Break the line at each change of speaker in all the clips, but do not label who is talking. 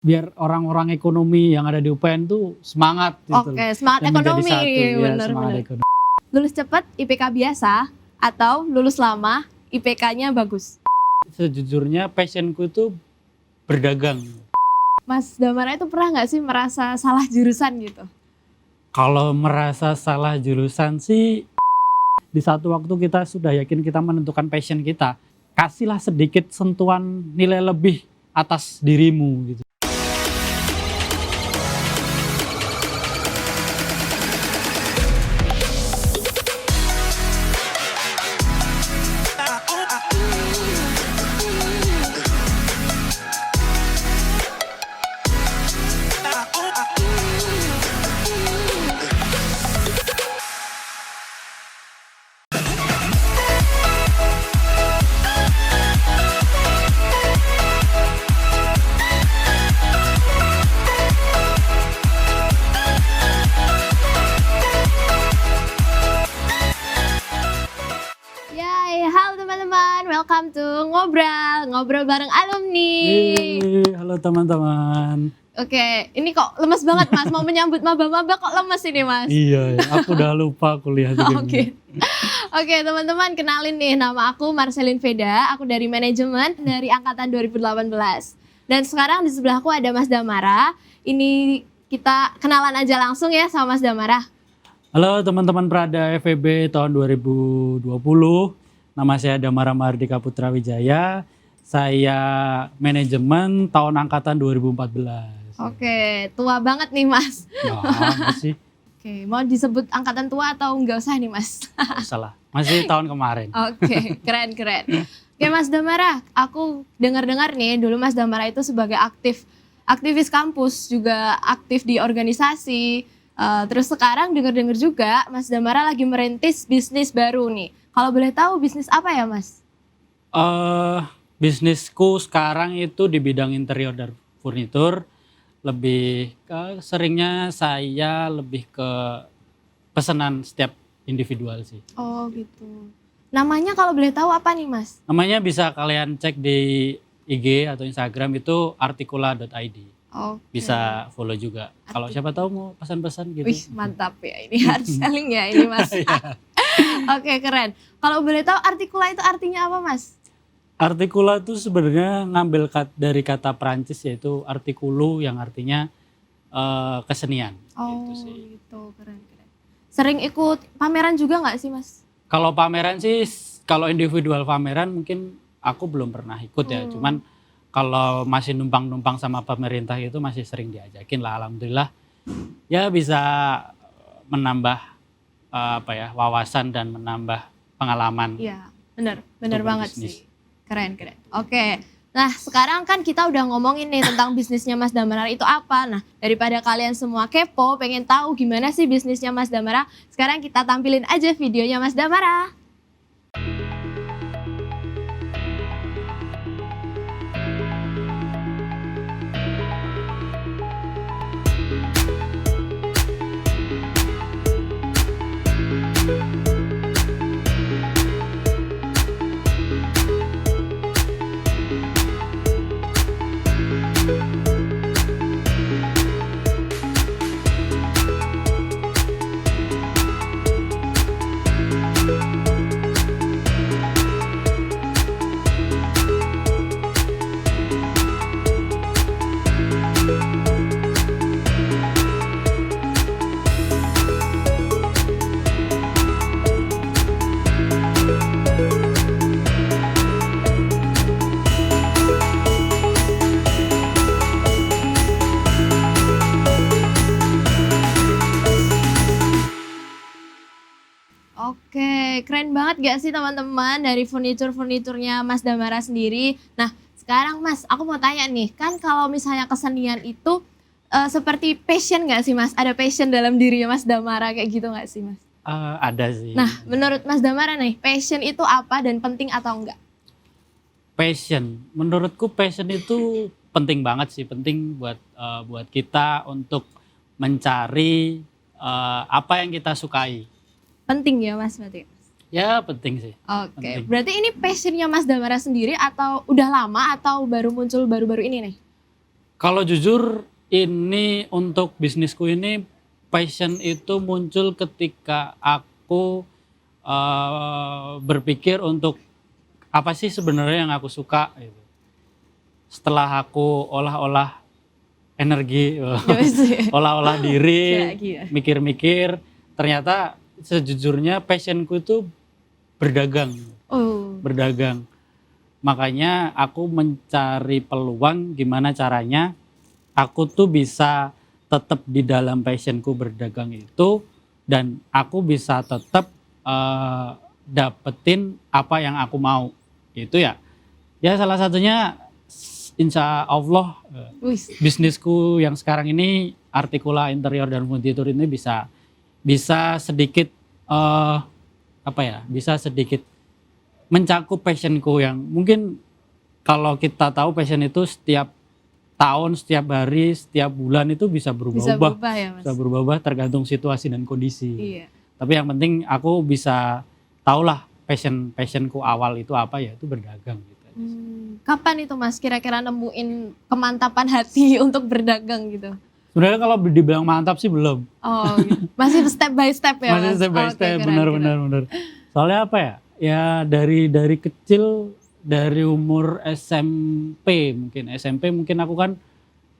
biar orang-orang ekonomi yang ada di UPN tuh semangat gitu
Oke,
loh.
semangat
Dan menjadi
ekonomi,
satu, ya
bener
semangat
bener.
ekonomi.
Lulus cepat IPK biasa atau lulus lama IPK-nya bagus?
Sejujurnya passionku itu berdagang.
Mas Damara itu pernah nggak sih merasa salah jurusan gitu?
Kalau merasa salah jurusan sih, di satu waktu kita sudah yakin kita menentukan passion kita, kasihlah sedikit sentuhan nilai lebih atas dirimu gitu.
Yay, halo teman-teman, welcome to Ngobrol bareng alumni.
Yeay, halo teman-teman.
Oke, ini kok lemes banget Mas, mau menyambut maba-maba kok lemes ini Mas?
Iya, aku udah lupa kuliah di
Oke. Oke, teman-teman, kenalin nih, nama aku Marcelin Veda, aku dari manajemen dari angkatan 2018. Dan sekarang di sebelahku ada Mas Damara. Ini kita kenalan aja langsung ya sama Mas Damara.
Halo teman-teman Prada FEB tahun 2020. Nama saya Damara Mahardika Putra Wijaya. Saya manajemen tahun angkatan 2014.
Oke, tua banget nih Mas.
Ya, masih
Oke, mau disebut angkatan tua atau enggak usah nih Mas?
salah. Masih tahun kemarin.
Oke, keren. Oke Mas Damara, aku dengar-dengar nih dulu Mas Damara itu sebagai aktivis kampus, juga aktif di organisasi. Terus sekarang dengar-dengar juga Mas Damara lagi merintis bisnis baru nih. Kalau boleh tahu bisnis apa ya Mas?
Bisnisku sekarang itu di bidang interior dan furnitur. Lebih ke seringnya saya lebih ke pesanan setiap individual sih.
Oh gitu. Namanya kalau boleh tahu apa nih Mas?
Namanya bisa kalian cek di IG atau Instagram itu artikula.id.
Oke.
Bisa follow juga. Kalau siapa tahu mau pesan-pesan gitu.
Wih mantap ya, ini hard selling ya ini Mas.
Iya.
Oke keren. Kalau boleh tahu artikula itu artinya apa Mas?
Artikula itu sebenarnya ngambil dari kata Perancis yaitu artikulu yang artinya kesenian.
Oh
Gitu sih.
gitu, keren. Sering ikut pameran juga nggak sih Mas?
Kalau pameran sih, kalau individual pameran mungkin aku belum pernah ikut ya. Cuman kalau masih numpang-numpang sama pemerintah itu masih sering diajakin lah. Alhamdulillah ya bisa menambah wawasan dan menambah pengalaman.
Iya, bener
Untuk
banget
berbisnis.
sih. Keren. Oke, nah sekarang kan kita udah ngomongin nih tentang bisnisnya Mas Damara itu apa. Nah daripada kalian semua kepo, pengen tahu gimana sih bisnisnya Mas Damara, sekarang kita tampilin aja videonya Mas Damara. Oke, keren banget gak sih teman-teman dari furniturnya Mas Damara sendiri. Nah sekarang Mas, aku mau tanya nih, kan kalau misalnya kesenian itu seperti passion gak sih Mas? Ada passion dalam dirinya Mas Damara kayak gitu gak sih Mas?
Ada sih.
Nah menurut Mas Damara nih, passion itu apa dan penting atau enggak?
Passion, menurutku passion itu penting banget sih, penting buat kita untuk mencari apa yang kita sukai.
Penting ya Mas berarti?
Ya penting sih.
Oke,
Penting.
berarti ini passionnya Mas Damara sendiri atau udah lama atau baru muncul baru-baru ini nih?
Kalau jujur ini untuk bisnisku ini passion itu muncul ketika aku berpikir untuk apa sih sebenarnya yang aku suka gitu. Setelah aku olah-olah energi, olah-olah diri, mikir-mikir, ternyata sejujurnya passionku itu berdagang. Berdagang. Makanya aku mencari peluang gimana caranya aku tuh bisa tetap di dalam passionku berdagang itu dan aku bisa tetap dapetin apa yang aku mau. Itu ya salah satunya insya Allah bisnisku yang sekarang ini Artikula Interior dan Furnitur ini bisa sedikit bisa sedikit mencakup passionku yang mungkin kalau kita tahu passion itu setiap tahun, setiap hari, setiap bulan itu bisa berubah-ubah. Bisa berubah tergantung situasi dan kondisi. Iya. Tapi yang penting aku bisa tahulah passionku awal itu apa ya, itu berdagang gitu.
Kapan itu Mas kira-kira nemuin kemantapan hati untuk berdagang gitu?
Sebenarnya kalau dibilang mantap sih belum.
Oh, gitu. Masih step by step ya Mas?
Masih step by step, benar. Soalnya apa ya? Ya dari kecil, dari umur SMP mungkin aku kan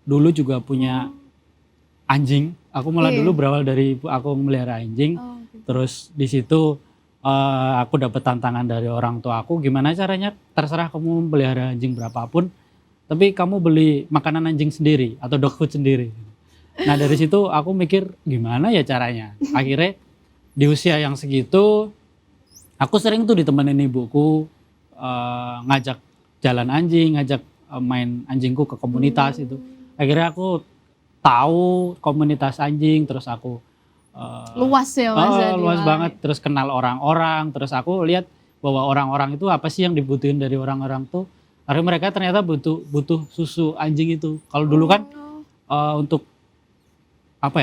dulu juga punya anjing. Aku malah dulu berawal dari aku melihara anjing. Gitu. Terus di situ aku dapat tantangan dari orang tua aku, gimana caranya terserah kamu pelihara anjing berapapun, tapi kamu beli makanan anjing sendiri atau dog food sendiri. Nah dari situ aku mikir gimana ya caranya. Akhirnya di usia yang segitu, aku sering tuh ditemenin ibuku ngajak jalan anjing, ngajak main anjingku ke komunitas itu. Akhirnya aku tahu komunitas anjing, terus aku
luas ya Mas.
Luas banget, terus kenal orang-orang, terus aku lihat bahwa orang-orang itu apa sih yang dibutuhin dari orang-orang tuh. Karena mereka ternyata butuh susu anjing itu. Kalau dulu kan untuk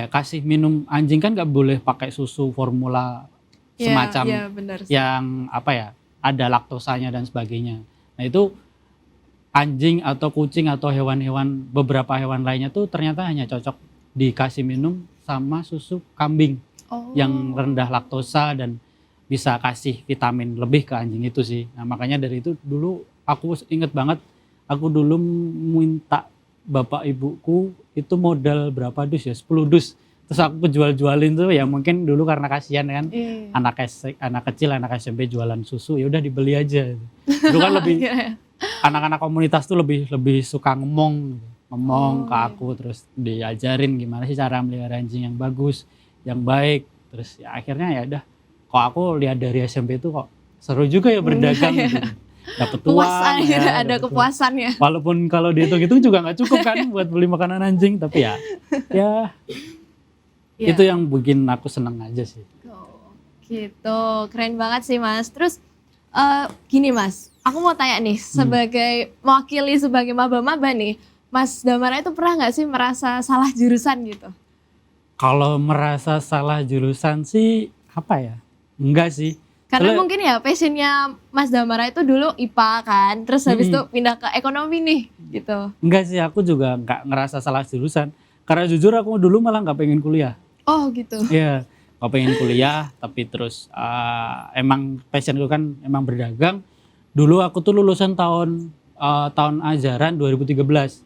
kasih minum anjing kan nggak boleh pakai susu formula semacam yang ada laktosanya dan sebagainya. Nah itu anjing atau kucing atau beberapa hewan lainnya tuh ternyata hanya cocok dikasih minum sama susu kambing yang rendah laktosa dan bisa kasih vitamin lebih ke anjing itu sih. Nah makanya dari itu dulu aku inget banget, aku dulu minta bapak ibuku itu modal berapa dus ya, 10 dus. Terus aku jual-jualin tuh ya mungkin dulu karena kasihan kan anak kecil, anak SMP jualan susu, ya udah dibeli aja. Dulu kan lebih anak-anak komunitas tuh lebih suka ngomong ke aku, terus diajarin gimana sih cara melihara anjing yang bagus, yang baik. Terus ya akhirnya ya udah, kok aku lihat dari SMP itu kok seru juga ya berdagang gitu. Dapat uang
ya, ada kepuasannya.
Walaupun kalau dihitung-hitung juga nggak cukup kan buat beli makanan anjing, tapi ya itu yang bikin aku seneng aja sih.
Gitu, keren banget sih Mas. Terus gini Mas, aku mau tanya nih, sebagai mewakili sebagai maba-maba nih, Mas Damara itu pernah nggak sih merasa salah jurusan gitu?
Kalau merasa salah jurusan sih enggak sih.
Karena mungkin ya passionnya Mas Damara itu dulu IPA kan, terus habis itu pindah ke ekonomi nih gitu.
Enggak sih, aku juga enggak ngerasa salah jurusan. Karena jujur aku dulu malah nggak pengen kuliah.
Oh gitu.
Iya, nggak pengen kuliah, tapi terus emang passionku kan emang berdagang. Dulu aku tuh lulusan tahun ajaran 2013.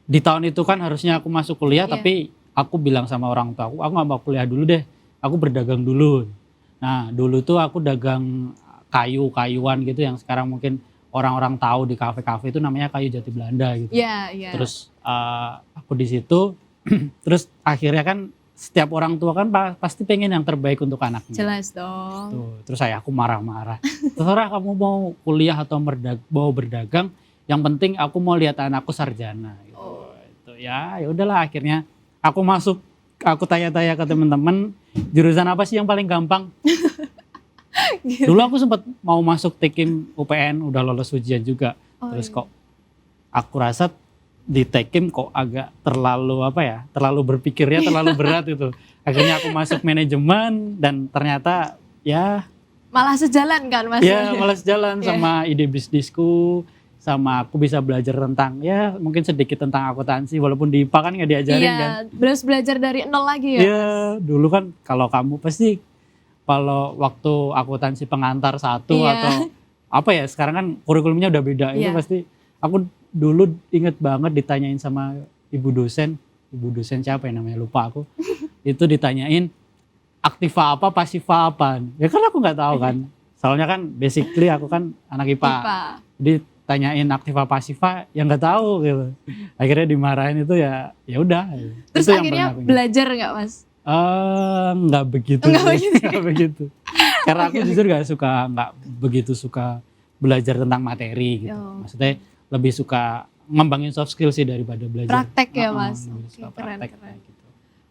Di tahun itu kan harusnya aku masuk kuliah, tapi aku bilang sama orang tua aku nggak mau kuliah dulu deh, aku berdagang dulu. Nah dulu tuh aku dagang kayu-kayuan gitu yang sekarang mungkin orang-orang tahu di kafe-kafe itu namanya kayu jati Belanda gitu. Terus aku di situ, terus akhirnya kan setiap orang tua kan pasti pengen yang terbaik untuk anaknya.
Jelas dong.
Tuh, terus aku marah-marah. Terserah kamu mau kuliah atau mau berdagang, yang penting aku mau lihat anakku sarjana. Gitu. Itu ya udahlah akhirnya aku tanya-tanya ke teman-teman, jurusan apa sih yang paling gampang? Gitu. Dulu aku sempat mau masuk Tekim UPN, udah lolos ujian juga. Terus kok aku rasa di Tekim kok agak terlalu berpikirnya terlalu berat itu. Akhirnya aku masuk manajemen dan ternyata ya
malah sejalan kan Mas?
Ya malah sejalan sama ide bisnisku, sama aku bisa belajar tentang ya mungkin sedikit tentang akuntansi walaupun di IPA kan nggak diajarin kan.
Iya, belajar dari nol lagi ya.
Iya, dulu kan kalau kamu pasti kalau waktu akuntansi pengantar satu
Iya.
atau apa ya sekarang kan kurikulumnya udah beda itu
Iya.
pasti aku dulu inget banget ditanyain sama ibu dosen siapa ya namanya lupa aku itu ditanyain aktiva apa pasiva apa ya kan aku nggak tahu kan soalnya kan basically aku kan anak IPA.
IPA.
Jadi tanyain aktiva pasiva yang nggak tahu gitu akhirnya dimarahin itu ya udah
Terus
itu yang
akhirnya
pernah aku ingat.
belajar nggak Mas?
Nggak begitu
Nggak
sih,
begitu.
nggak begitu karena aku jujur nggak begitu suka belajar tentang materi gitu
Oh.
maksudnya lebih suka ngembangin soft skill sih daripada belajar
Praktek ya,
Heeh,
Mas?
lebih
Oke,
suka
keren,
praktek
keren.
kayak gitu.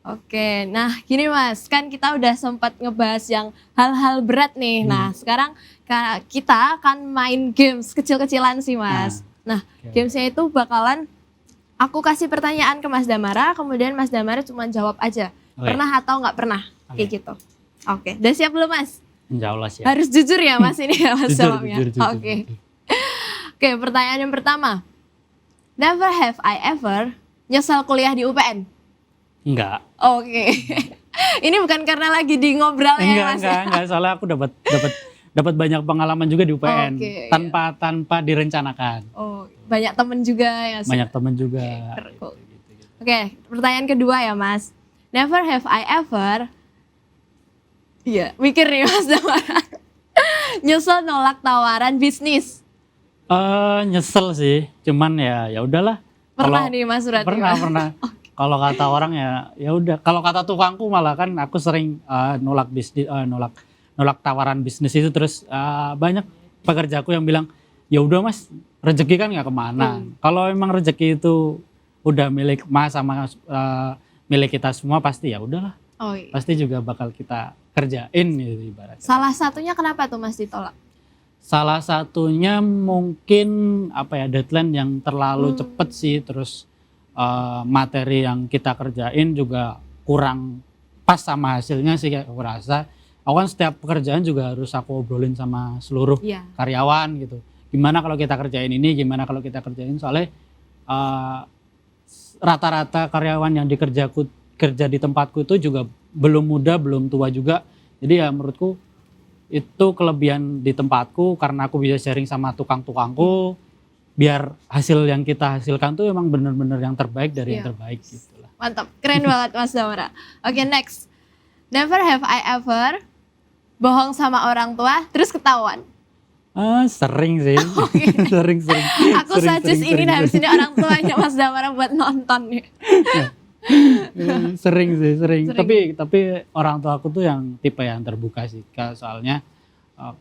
Oke, nah gini Mas, kan kita udah sempat ngebahas yang hal-hal berat nih. Nah sekarang kita akan main games kecil-kecilan sih Mas. Nah
Oke.
gamesnya itu bakalan aku kasih pertanyaan ke Mas Damara, kemudian Mas Damara cuma jawab aja.
Oke.
Pernah atau nggak pernah, kayak gitu. Oke, udah siap belum Mas?
Insya Allah sih
Harus jujur ya Mas ini ya Mas
Jujur,
jawabnya.
jujur.
Oke. Oke, pertanyaan yang pertama. Never have I ever nyesal kuliah di UPN.
enggak
Oke. Ini bukan karena lagi di ngobrol ya Mas.
enggak soalnya aku dapat banyak pengalaman juga di UPN
Oke,
tanpa direncanakan
Oh, banyak temen juga ya. Mas?
banyak teman juga
Cool. Oke, pertanyaan kedua ya Mas. Never have I ever. Iya, mikir nih Mas Damara. Nyesel nolak tawaran bisnis.
Nyesel sih cuman ya udahlah.
Pernah
Kalau-
nih Mas berarti.
pernah kalau kata orang ya udah kalau kata tukangku malah kan aku sering nolak bisnis nolak tawaran bisnis itu terus banyak pekerjaku yang bilang ya udah Mas rezeki kan nggak kemana kalau emang rezeki itu udah milik Mas sama milik kita semua pasti ya udahlah
Oh, iya.
pasti juga bakal kita kerjain gitu ibaratnya.
Salah satunya kenapa tuh Mas ditolak?
Salah satunya mungkin apa ya deadline yang terlalu cepet sih terus materi yang kita kerjain juga kurang pas sama hasilnya sih kayak aku rasa. Aku kan setiap pekerjaan juga harus aku obrolin sama seluruh
Iya.
karyawan gitu. Gimana kalau kita kerjain ini, gimana kalau kita kerjain soalnya rata-rata karyawan yang kerja di tempatku itu juga belum muda, belum tua juga. Jadi ya menurutku itu kelebihan di tempatku karena aku bisa sharing sama tukang-tukangku biar hasil yang kita hasilkan tuh emang bener-bener yang terbaik dari yang
Iya.
terbaik gitu lah.
Mantap, keren banget Mas Damara. Oke, next. Never have I ever bohong sama orang tua terus ketahuan.
Sering sih. sering.
Aku suggest ini habis ini orang tuanya Mas Damara buat nonton nih.
Sering sih, sering.
Sering.
Tapi orang tua aku tuh yang tipe yang terbuka sih. Soalnya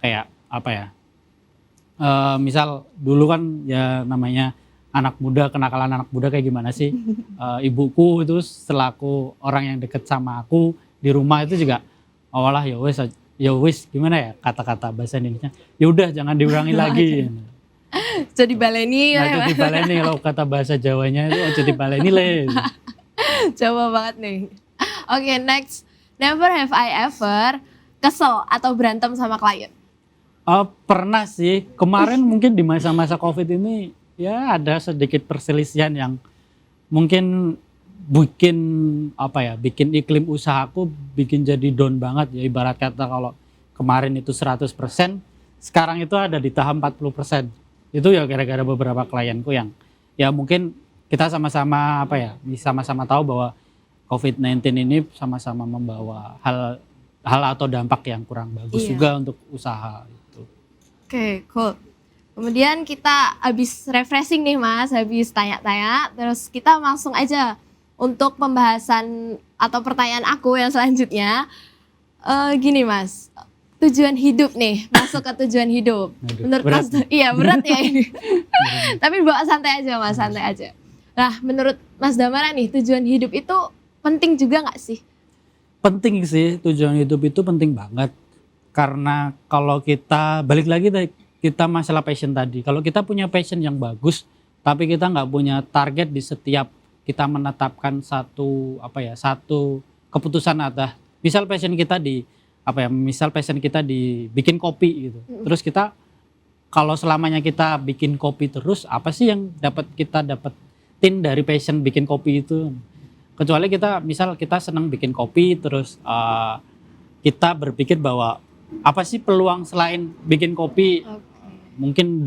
kayak apa ya? Misal dulu kan ya namanya anak muda, kenakalan anak muda kayak gimana sih? Ibuku itu selaku orang yang deket sama aku di rumah itu juga awalah ya wes gimana ya kata-kata bahasa Indonesia. Ya udah jangan diulangi lagi.
Jadi baleni
Nah,
ya.
itu dibaleni kalau kata bahasa Jawanya itu aja dibaleni le.
Coba banget nih. Oke, next. Never have I ever kesel atau berantem sama klien.
Pernah sih kemarin mungkin di masa-masa COVID ini ya ada sedikit perselisihan yang mungkin bikin iklim usahaku bikin jadi down banget ya ibarat kata kalau kemarin itu 100% sekarang itu ada di tahap 40%. Itu ya gara-gara beberapa klienku yang ya mungkin kita sama-sama sama-sama tahu bahwa COVID-19 ini sama-sama membawa hal atau dampak yang kurang bagus
Iya.
juga untuk usaha itu.
Oke, cool. Kemudian kita habis refreshing nih Mas, habis tanya-tanya, terus kita langsung aja untuk pembahasan atau pertanyaan aku yang selanjutnya. Gini Mas, tujuan hidup nih, masuk ke tujuan hidup.
Aduh,
Menurut
berat
Mas, iya berat ya ini. Tapi bawa santai aja Mas, santai aja. Nah, menurut Mas Damara nih, tujuan hidup itu penting juga nggak sih?
Penting sih, tujuan hidup itu penting banget. Karena kalau kita balik lagi kita masalah passion tadi. Kalau kita punya passion yang bagus, tapi kita nggak punya target di setiap kita menetapkan satu keputusan ada. Misal passion kita di bikin kopi gitu. Terus kita kalau selamanya kita bikin kopi terus, apa sih yang kita dapetin dari passion bikin kopi itu? Kecuali kita senang bikin kopi, terus kita berpikir bahwa apa sih peluang selain bikin kopi?
Oke.
Mungkin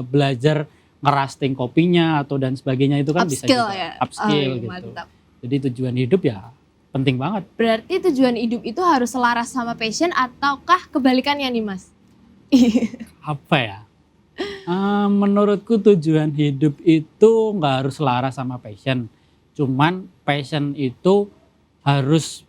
belajar ngerasting kopinya atau dan sebagainya, itu kan bisa
Upskill
juga
ya?
upskill gitu.
Mantap.
Jadi tujuan hidup ya penting banget.
Berarti tujuan hidup itu harus selaras sama passion ataukah kebalikannya nih Mas?
Apa ya? Menurutku tujuan hidup itu nggak harus selaras sama passion. Cuman passion itu harus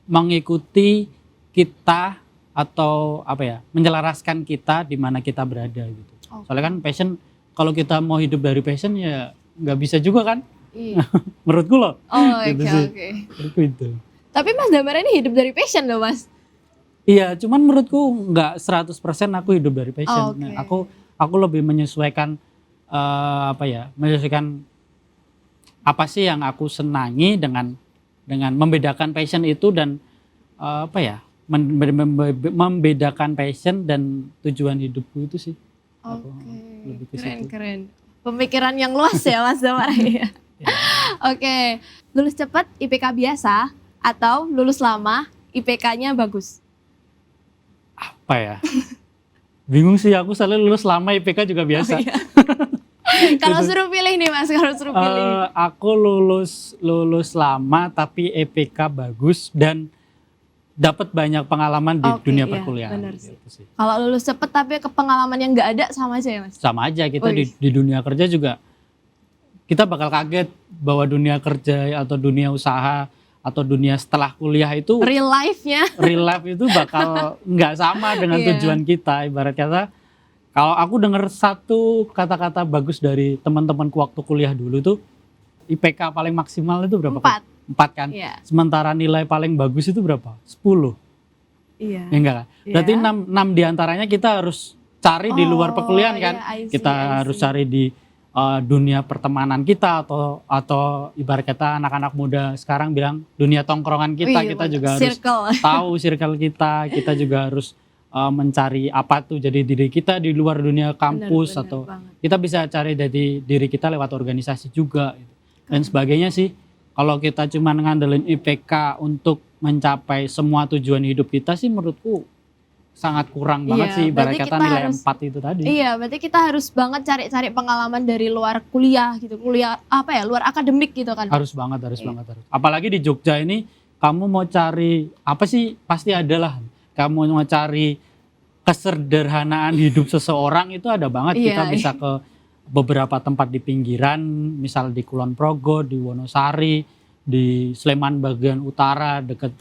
mengikuti kita atau apa ya, menyelaraskan kita di mana kita berada gitu. Soalnya kan passion, kalau kita mau hidup dari passion ya nggak bisa juga kan?
Iya.
Menurutku loh.
Oh
Gitu
oke
sih.
oke.
Menurutku itu.
Tapi Mas Damara ini hidup dari passion loh Mas.
Iya, cuman menurutku nggak 100% aku hidup dari passion.
Oh, oke.
Nah, aku lebih menyesuaikan menyesuaikan apa sih yang aku senangi dengan membedakan passion itu dan membedakan passion dan tujuan hidupku itu sih. Aku lebih ke
Keren
situ.
keren. Pemikiran yang luas ya Mas Damara ya.
Ya.
Oke, lulus cepat IPK biasa atau lulus lama IPK-nya bagus?
Apa ya? Bingung sih aku, soalnya lulus lama IPK juga biasa.
Oh, iya. Kalau suruh pilih nih Mas, kalau suruh pilih.
Aku lulus lama tapi IPK bagus dan dapat banyak pengalaman di
Oke,
dunia
iya,
perkuliahan.
benar sih.
Gitu sih.
Kalau lulus cepet tapi ke pengalaman yang nggak ada sama aja ya Mas?
Sama aja kita
Wih.
di dunia kerja juga kita bakal kaget bahwa dunia kerja atau dunia usaha atau dunia setelah kuliah itu
Real life-nya.
real life itu bakal nggak sama dengan
Iya.
tujuan kita. Ibarat kata, kalau aku dengar satu kata-kata bagus dari teman-temanku waktu kuliah dulu tuh, IPK paling maksimal itu berapa?
4.
4 kan.
Iya.
Sementara nilai paling bagus itu berapa? 10.
Iya.
Ya enggak kan? Berarti
Iya.
6 diantaranya kita harus cari di luar perkuliahan kan.
Iya, I see,
Kita
I see.
harus cari di dunia pertemanan kita atau ibarat kata anak-anak muda sekarang bilang dunia tongkrongan kita.
Wih,
Kita
mantap.
juga harus
Circle.
tahu circle kita juga harus mencari apa tuh jadi diri kita di luar dunia kampus,
Benar,
atau
benar banget.
kita bisa cari dari diri kita lewat organisasi juga gitu. Dan sebagainya sih. Kalau kita cuma ngandelin IPK untuk mencapai semua tujuan hidup kita sih menurutku sangat kurang banget
Iya,
sih, ibarat
berarti
kata
kita
nilai
harus-
4 itu tadi.
Iya, berarti kita harus banget cari-cari pengalaman dari luar kuliah gitu. Kuliah apa ya, luar akademik gitu kan.
Harus banget.
Iya.
Apalagi di Jogja ini, kamu mau cari apa sih, pasti ada lah. Kamu mau cari kesederhanaan hidup seseorang itu ada banget.
Iya,
Kita bisa ke beberapa tempat di pinggiran, misal di Kulon Progo, di Wonosari, di Sleman bagian utara dekat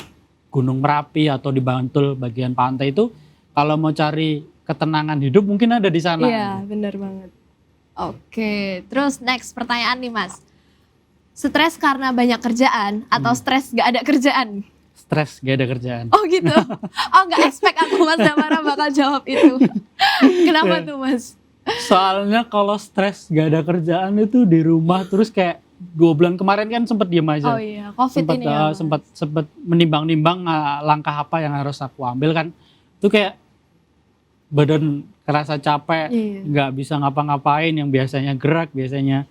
Gunung Merapi, atau di Bantul bagian pantai itu. Kalau mau cari ketenangan hidup mungkin ada di sana.
Iya, benar banget. Oke, terus next pertanyaan nih Mas. Stres karena banyak kerjaan atau stres gak ada kerjaan?
Stres gak ada kerjaan.
Oh gitu. Oh gak expect aku Mas Damara bakal jawab itu. Kenapa tuh Mas?
Soalnya kalau stres gak ada kerjaan itu di rumah terus kayak 2 bulan kemarin kan sempat diem aja.
Oh iya, COVID
sempat
ini ya. Mas.
sempat menimbang-nimbang langkah apa yang harus aku ambil kan. Itu kayak badan kerasa capek,
Iya.
nggak bisa ngapa-ngapain, yang biasanya gerak, biasanya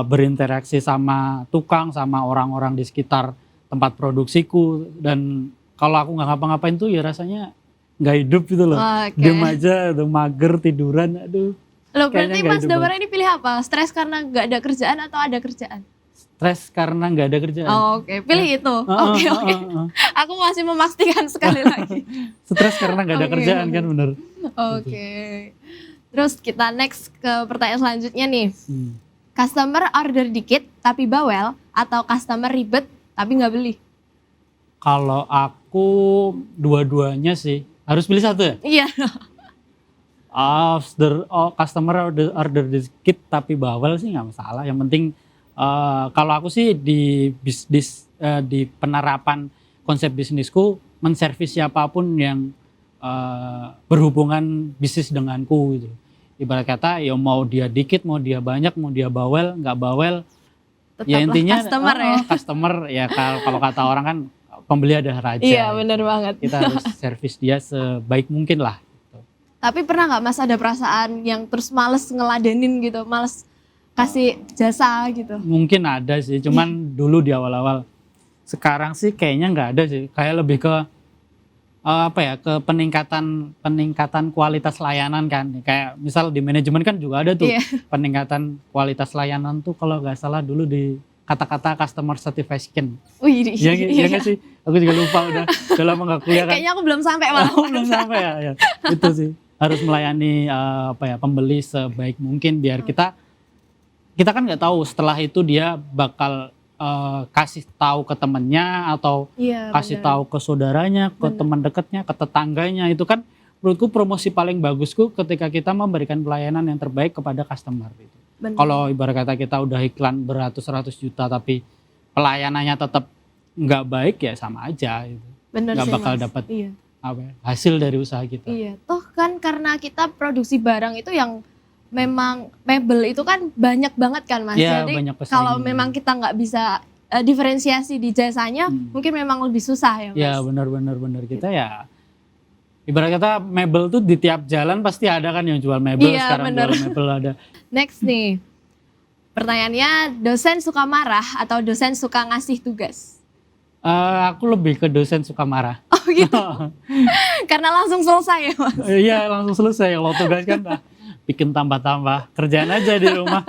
berinteraksi sama tukang, sama orang-orang di sekitar tempat produksiku. Dan kalau aku nggak ngapa-ngapain tuh ya rasanya nggak hidup gitu loh.
Oke.
Diem aja, tuh mager, tiduran, aduh.
Loh
kayaknya
berarti
nggak
Mas
hidup
Damara ini pilih apa? Stres karena gak ada kerjaan atau ada kerjaan?
Stres karena nggak ada kerjaan.
Oh, oke, pilih itu. Oke. Aku masih memastikan sekali lagi.
Stres karena nggak ada
Oke,
kerjaan
oke.
kan, bener.
Oke. Terus kita next ke pertanyaan selanjutnya nih.
Hmm.
Customer order dikit tapi bawel atau customer ribet tapi nggak beli?
Kalau aku dua-duanya sih, harus pilih satu ya?
Iya.
Customer order dikit tapi bawel sih nggak masalah. Yang penting kalau aku sih di bisnis, di penerapan konsep bisnisku, menservis siapapun yang berhubungan bisnis denganku gitu. Ibarat kata ya mau dia dikit, mau dia banyak, mau dia bawel, nggak bawel, ya
Tetaplah
intinya
customer ya.
customer ya, kalau kata orang kan pembeli adalah raja.
Iya benar banget.
Kita harus servis dia sebaik mungkin lah.
Tapi pernah nggak Mas ada perasaan yang terus males ngeladenin gitu, males kasih jasa gitu?
Mungkin ada sih, cuman dulu di awal-awal. Sekarang sih kayaknya nggak ada sih, kayak lebih ke apa ya, ke peningkatan kualitas layanan kan. Kayak misal di manajemen kan juga ada tuh
Iya.
peningkatan kualitas layanan tuh, kalau nggak salah dulu di kata-kata customer satisfaction.
Wih,
Iya iya nggak sih? Aku juga lupa, udah lama nggak kuliah kan.
Kayaknya aku belum sampai malah.
Oh, belum sampai ya, ya. Itu sih harus melayani apa ya, pembeli sebaik mungkin, biar kita kan nggak tahu setelah itu dia bakal kasih tahu ke temennya atau
Iya,
kasih
benar.
tahu ke saudaranya, ke
Benar.
teman dekatnya, ke tetangganya. Itu kan menurutku promosi paling bagusku ketika kita memberikan pelayanan yang terbaik kepada customer gitu.
Benar.
Kalau ibarat kata kita udah iklan beratus-ratus juta tapi pelayanannya tetap nggak baik, ya sama aja gitu.
Bener
Nggak
sih,
bakal
Mas.
dapat
Iya.
apa ya, hasil dari usaha kita.
Iya, toh kan karena kita produksi barang itu yang memang mebel itu kan banyak banget kan Mas.
Iya,
Jadi
banyak pesaingnya.
kalau memang kita nggak bisa diferensiasi di jasanya, mungkin memang lebih susah ya Mas.
Ya benar kita ya. Ibarat kata mebel tuh di tiap jalan pasti ada kan yang jual mebel.
Iya,
Sekarang
bener.
jual mebel ada.
Next nih, pertanyaannya dosen suka marah atau dosen suka ngasih tugas?
Aku lebih ke dosen suka marah.
Oh gitu, karena langsung selesai ya Mas.
Iya langsung selesai. Kalau tugas kan bikin tambah-tambah kerjaan aja di rumah.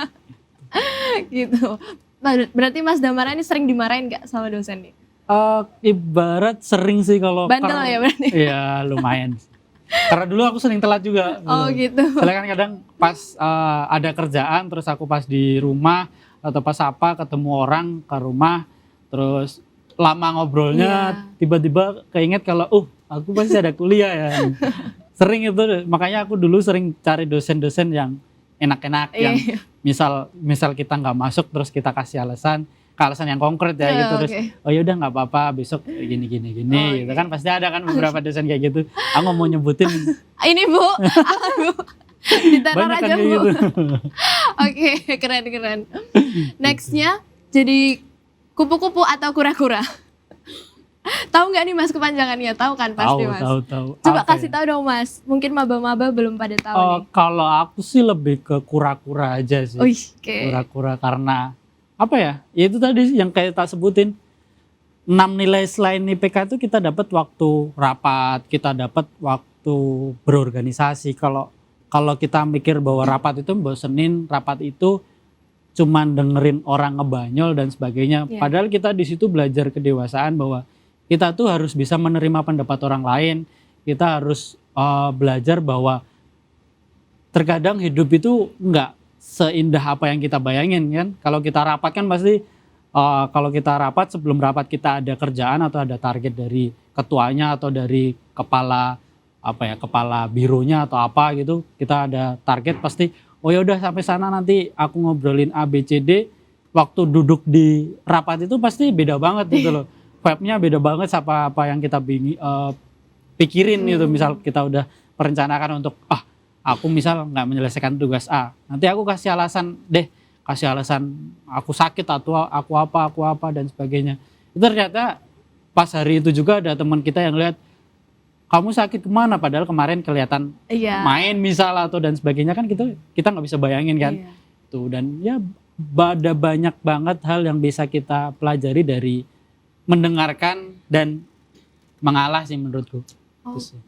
Gitu. Berarti Mas Damara ini sering dimarahin nggak sama dosen nih?
Ibarat sering sih kalau
Bandel ya berarti?
Iya lumayan. Karena dulu aku sering telat juga.
Oh gitu.
Soalnya kan kadang pas ada kerjaan, terus aku pas di rumah atau pas apa ketemu orang ke rumah, terus lama ngobrolnya, tiba-tiba keinget kalau aku pasti ada kuliah ya. Sering itu, makanya aku dulu sering cari dosen-dosen yang enak-enak, yang
Iya.
misal kita nggak masuk terus kita kasih alasan yang konkret ya gitu, terus
Oke.
oh yaudah nggak apa-apa besok gini
Oh,
gitu
oke.
kan, pasti ada kan beberapa dosen kayak gitu. Aku nggak mau nyebutin,
Ini Bu, Bu. Diteror
banyak kan
aja
kayak
Bu.
gitu.
Oke, keren. Nextnya jadi kupu-kupu atau kura-kura? Tahu nggak nih Mas kepanjangannya? Tahu kan pasti Mas.
Tahu.
Coba
Apa
kasih
ya?
tahu dong Mas. Mungkin maba-maba belum pada tahu nih.
Kalau aku sih lebih ke kura-kura aja sih.
Wih, oke.
Kura-kura karena apa ya? Ya itu tadi yang kayak tak sebutin. 6 nilai selain IPK itu kita dapat waktu rapat, kita dapat waktu berorganisasi. Kalau kita mikir bahwa rapat itu bosenin, rapat itu cuman dengerin orang ngebanyol dan sebagainya.
Iya.
Padahal kita di situ belajar kedewasaan bahwa kita tuh harus bisa menerima pendapat orang lain. Kita harus belajar bahwa terkadang hidup itu nggak seindah apa yang kita bayangin kan. Kalau kita rapat kan pasti kalau kita rapat, sebelum rapat kita ada kerjaan atau ada target dari ketuanya atau dari kepala bironya atau apa gitu. Kita ada target pasti, oh ya udah sampai sana nanti aku ngobrolin A B C D. Waktu duduk di rapat itu pasti beda banget gitu loh. Vibe-nya beda banget sama apa yang kita pikirin gitu. Misal kita udah merencanakan untuk aku misal nggak menyelesaikan tugas A, nanti aku kasih alasan aku sakit atau aku apa dan sebagainya. Itu ternyata pas hari itu juga ada teman kita yang lihat, kamu sakit kemana, padahal kemarin kelihatan
Iya.
main misal atau dan sebagainya, kan kita nggak bisa bayangin kan.
Iya.
Tuh, dan ya ada banyak banget hal yang bisa kita pelajari dari mendengarkan dan mengalah sih menurutku.
Oh.
Itu sih.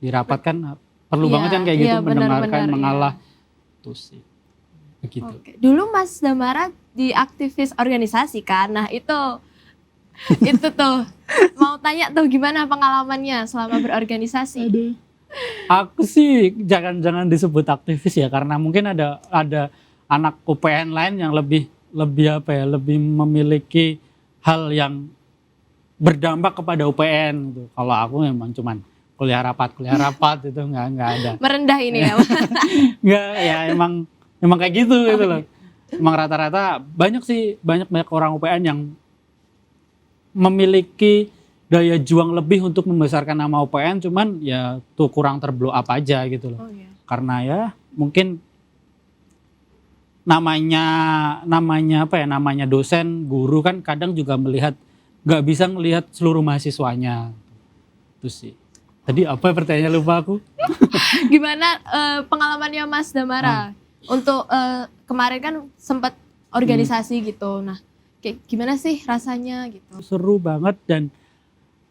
Di rapat kan perlu
Iya,
banget kan kayak gitu,
iya,
mendengarkan,
benar-benar,
mengalah. Itu sih. Begitu.
Oke. Dulu Mas Damara di aktivis organisasi kan. Nah, itu tuh mau tanya tuh gimana pengalamannya selama berorganisasi?
Aku sih jangan disebut aktivis ya, karena mungkin ada anak UPN lain yang lebih lebih memiliki hal yang berdampak kepada UPN gitu. Kalau aku memang cuman kuliah rapat itu nggak ada.
Merendah ini ya.
Nggak, ya emang kayak gitu gitu loh. Emang rata-rata banyak orang UPN yang memiliki daya juang lebih untuk membesarkan nama UPN, cuman ya tuh kurang terblow up aja gitu loh.
Oh iya.
Karena ya mungkin namanya dosen, guru kan kadang juga nggak bisa melihat seluruh mahasiswanya. Itu sih. Tadi apa pertanyaannya, lupa aku.
Gimana pengalamannya Mas Damara untuk kemarin kan sempat organisasi gitu. Nah, kayak gimana sih rasanya gitu?
Seru banget dan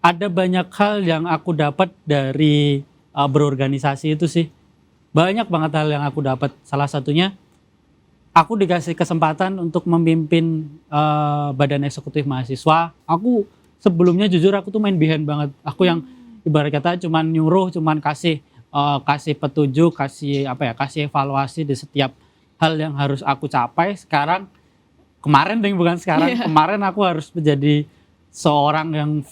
ada banyak hal yang aku dapat dari berorganisasi itu sih. Banyak banget hal yang aku dapat. Salah satunya aku dikasih kesempatan untuk memimpin badan eksekutif mahasiswa. Aku sebelumnya jujur aku tuh main behind banget. Aku yang ibarat kata cuman nyuruh, cuman kasih petunjuk, kasih evaluasi di setiap hal yang harus aku capai. Kemarin aku harus menjadi seorang yang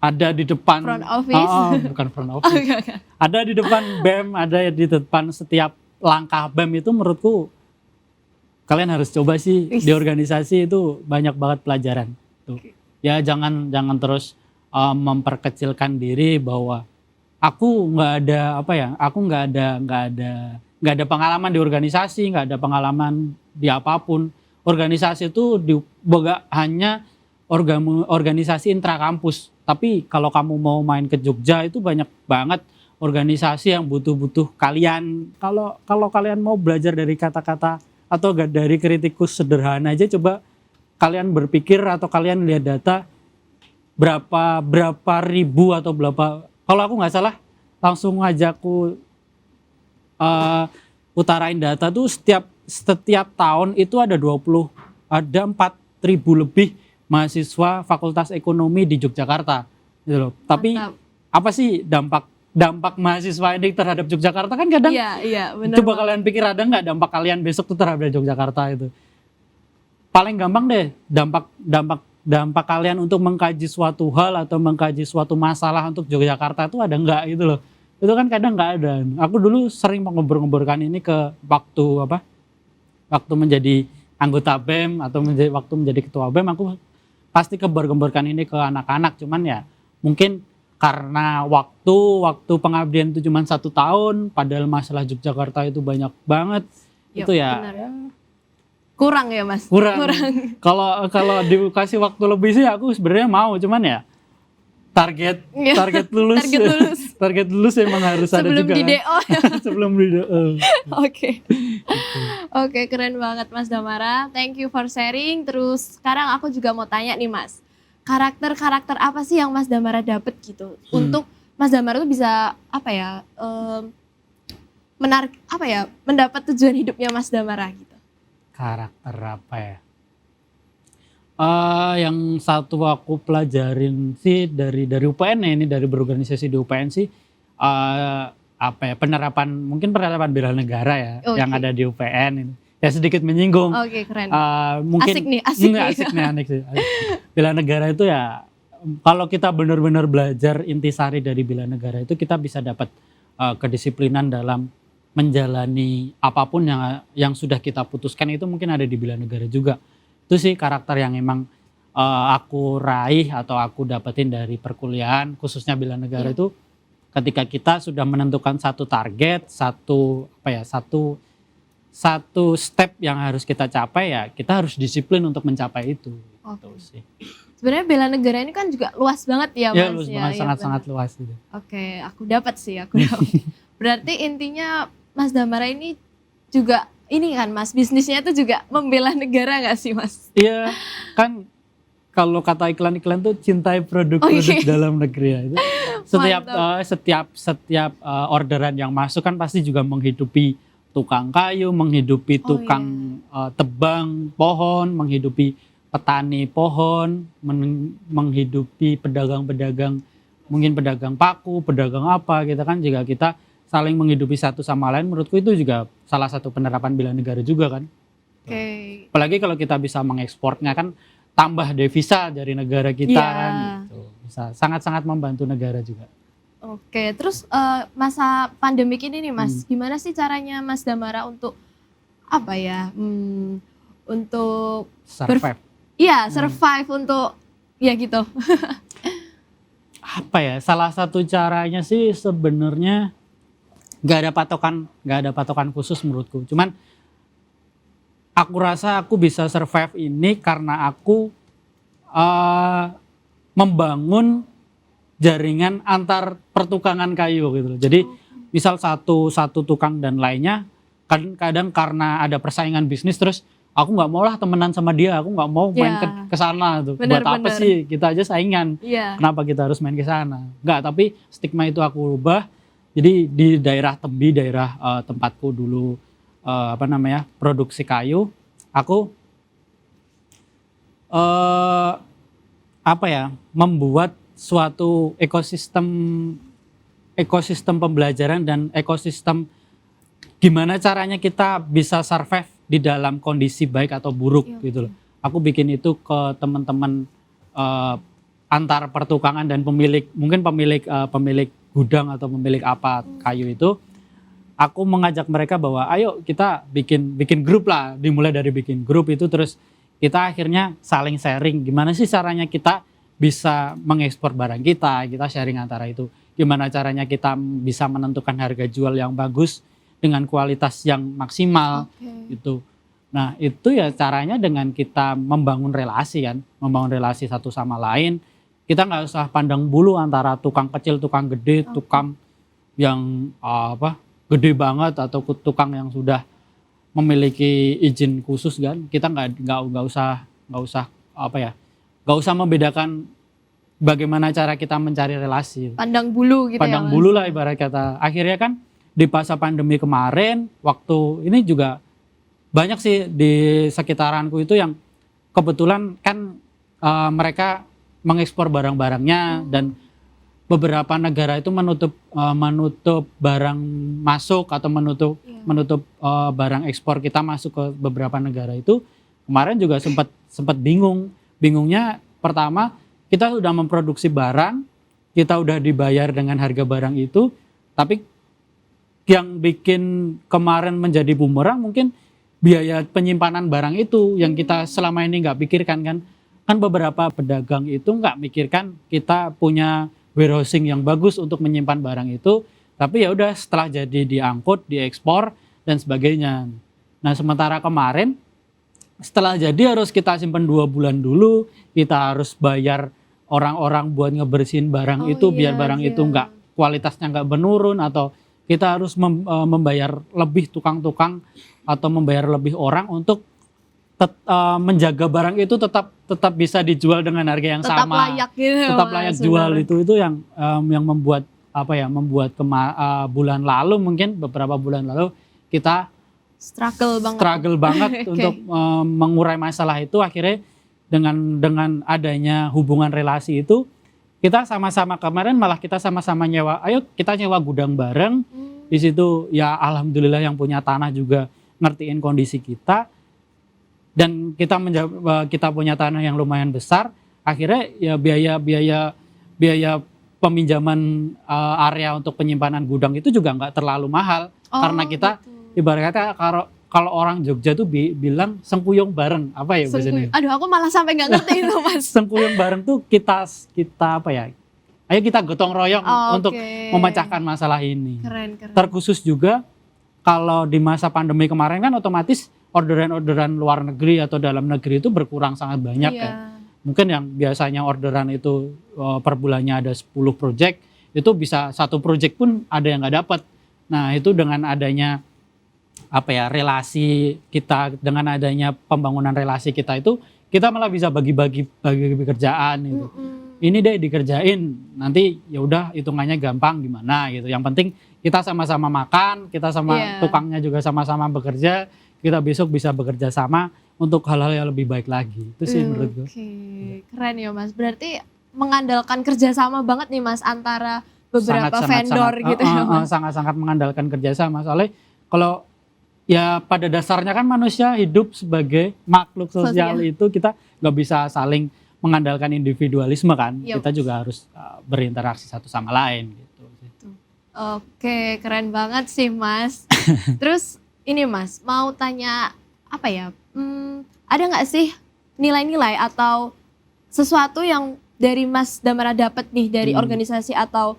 ada di depan
Front office.
bukan front office.
Okay.
Ada di depan BEM, ada di depan setiap langkah BEM. Itu menurutku kalian harus coba sih. Di organisasi itu banyak banget pelajaran tuh. Ya jangan terus memperkecilkan diri bahwa aku nggak ada pengalaman di organisasi, nggak ada pengalaman di apapun. Organisasi itu hanya organisasi intrakampus. Tapi kalau kamu mau main ke Jogja itu banyak banget organisasi yang butuh kalian. Kalau kalian mau belajar dari kata-kata atau dari kritikus sederhana aja, coba kalian berpikir atau kalian lihat data berapa ribu atau kalau aku nggak salah langsung ngajakku utarain data tuh setiap tahun itu ada 4.000 lebih mahasiswa Fakultas Ekonomi di Yogyakarta gitu loh. Tapi apa sih dampak mahasiswa ini terhadap Yogyakarta kan kadang
bener
coba kalian pikir ada nggak dampak kalian besok tuh terhadap Yogyakarta itu. Paling gampang deh dampak kalian untuk mengkaji suatu hal atau mengkaji suatu masalah untuk Yogyakarta itu ada nggak gitu loh. Itu kan kadang nggak ada. Aku dulu sering mengobrol-ngobrolkan ini ke waktu menjadi anggota BEM atau waktu menjadi ketua BEM, aku pasti kebar-gemborkan ini ke anak-anak. Cuman ya mungkin karena waktu pengabdian itu cuma 1 tahun, padahal masalah Yogyakarta itu banyak banget. Itu ya
kurang ya Mas.
Kurang. Kalau dikasih waktu lebih sih aku sebenarnya mau, cuman ya target lulus emang harus ada juga. Sebelum di DO.
Oke, keren banget Mas Damara. Thank you for sharing. Terus sekarang aku juga mau tanya nih Mas. Karakter apa sih yang Mas Damara dapet gitu? Untuk Mas Damara tuh bisa mendapat tujuan hidupnya Mas Damara gitu.
Karakter apa ya? Yang satu aku pelajarin sih dari UPN ya, ini dari berorganisasi di UPN sih, penerapan bela negara ya, yang ada di UPN ini. Ya sedikit menyinggung.
Oke, keren.
Mungkin asik nih. Bela negara itu ya, kalau kita benar-benar belajar intisari dari bela negara itu, kita bisa dapat kedisiplinan dalam menjalani apapun yang sudah kita putuskan. Itu mungkin ada di bela negara juga. Itu sih karakter yang emang aku raih atau aku dapetin dari perkuliahan, khususnya bela negara itu. Ketika kita sudah menentukan satu target, satu step yang harus kita capai, ya kita harus disiplin untuk mencapai itu. Gitu sih.
Sebenarnya bela negara ini kan juga luas banget ya Mas.
Ya luas banget, sangat luas gitu.
Oke, aku dapat. Berarti intinya Mas Damara ini juga ini kan Mas, bisnisnya itu juga membela negara nggak sih Mas?
Iya, kan kalau kata iklan-iklan tuh cintai produk-produk dalam negeri ya. Itu setiap orderan yang masuk kan pasti juga menghidupi tukang kayu, menghidupi tukang tebang pohon, menghidupi petani pohon, menghidupi pedagang-pedagang, mungkin pedagang paku, pedagang apa, kita kan juga kita saling menghidupi satu sama lain. Menurutku itu juga salah satu penerapan bela negara juga kan. Apalagi kalau kita bisa mengekspornya kan, tambah devisa dari negara kita kan gitu. Bisa sangat-sangat membantu negara juga.
Oke, terus masa pandemik ini nih Mas, gimana sih caranya Mas Damara untuk untuk
survive?
Survive untuk gitu.
Salah satu caranya sih sebenarnya nggak ada patokan khusus menurutku. Cuman aku rasa aku bisa survive ini karena aku membangun jaringan antar pertukangan kayu gitu loh. Jadi misal satu tukang dan lainnya kadang karena ada persaingan bisnis terus aku nggak mau lah temenan sama dia, aku nggak mau main ke sana tuh. Buat apa sih, kita aja saingan. Kenapa kita harus main ke sana? Nggak, tapi stigma itu aku rubah. Jadi di daerah Tembi, daerah tempatku dulu produksi kayu, aku membuat suatu ekosistem pembelajaran dan ekosistem gimana caranya kita bisa survive di dalam kondisi baik atau buruk gitu loh. Aku bikin itu ke teman-teman antar pertukangan dan pemilik gudang atau pemilik apa kayu itu. Aku mengajak mereka bahwa ayo kita bikin grup lah, dimulai dari bikin grup itu terus kita akhirnya saling sharing gimana sih caranya kita bisa mengekspor barang kita sharing antara itu. Gimana caranya kita bisa menentukan harga jual yang bagus dengan kualitas yang maksimal gitu. Nah itu ya caranya dengan kita membangun relasi satu sama lain. Kita nggak usah pandang bulu antara tukang kecil, tukang gede, tukang yang gede banget atau tukang yang sudah memiliki izin khusus kan. Kita nggak usah membedakan bagaimana cara kita mencari relasi.
Pandang bulu gitu
Pandang bulu lah ibarat kata. Akhirnya kan di masa pandemi kemarin, waktu ini juga banyak sih di sekitaranku itu yang kebetulan kan mereka mengekspor barang-barangnya dan beberapa negara itu menutup barang masuk atau menutup barang ekspor kita masuk ke beberapa negara itu. Kemarin juga sempat bingungnya pertama kita sudah memproduksi barang, kita udah dibayar dengan harga barang itu, tapi yang bikin kemarin menjadi bumerang mungkin biaya penyimpanan barang itu yang kita selama ini nggak pikirkan kan beberapa pedagang itu nggak mikirkan kita punya warehousing yang bagus untuk menyimpan barang itu, tapi ya udah setelah jadi diangkut, diekspor dan sebagainya. Nah sementara kemarin setelah jadi harus kita simpan 2 bulan dulu, kita harus bayar orang-orang buat ngebersihin barang itu biar barang itu nggak kualitasnya nggak menurun, atau kita harus membayar lebih tukang-tukang atau membayar lebih orang untuk menjaga barang itu tetap bisa dijual dengan harga yang
tetap
sama,
layak gitu,
tetap layak jual. Itu yang membuat bulan lalu mungkin beberapa bulan lalu kita struggle banget untuk mengurai masalah itu. Akhirnya dengan adanya hubungan relasi itu kita sama-sama kemarin malah kita sama-sama nyewa, ayo kita nyewa gudang bareng. Di situ ya alhamdulillah yang punya tanah juga ngertiin kondisi kita dan kita punya tanah yang lumayan besar. Akhirnya ya biaya peminjaman area untuk penyimpanan gudang itu juga nggak terlalu mahal karena kita ibaratnya kalau orang Jogja tuh bilang sengkuyung bareng, apa ya bahasanya?
Aduh, aku malah sampai nggak ngerti itu, Mas.
Sengkuyung bareng tuh kita ayo kita gotong royong untuk memecahkan masalah ini.
Keren.
Terkhusus juga kalau di masa pandemi kemarin kan otomatis orderan-orderan luar negeri atau dalam negeri itu berkurang sangat banyak kan. Mungkin yang biasanya orderan itu per bulannya ada 10 project, itu bisa 1 project pun ada yang nggak dapat. Nah itu dengan adanya relasi kita, dengan adanya pembangunan relasi kita itu kita malah bisa bagi-bagi kerjaan gitu. Ini deh dikerjain, nanti ya udah hitungannya gampang gimana gitu. Yang penting kita sama-sama makan, kita sama tukangnya juga sama-sama bekerja, kita besok bisa bekerja sama untuk hal-hal yang lebih baik lagi. Itu sih menurut gue.
Keren ya Mas. Berarti mengandalkan kerjasama banget nih Mas antara beberapa vendor gitu ya Mas.
Sangat-sangat mengandalkan kerjasama. Soalnya kalau ya pada dasarnya kan manusia hidup sebagai makhluk sosial itu kita nggak bisa saling mengandalkan individualisme kan. Kita juga harus berinteraksi satu sama lain gitu.
Oke, keren banget sih Mas. Terus ini Mas, mau tanya ada nggak sih nilai-nilai atau sesuatu yang dari Mas Damara dapat nih dari organisasi atau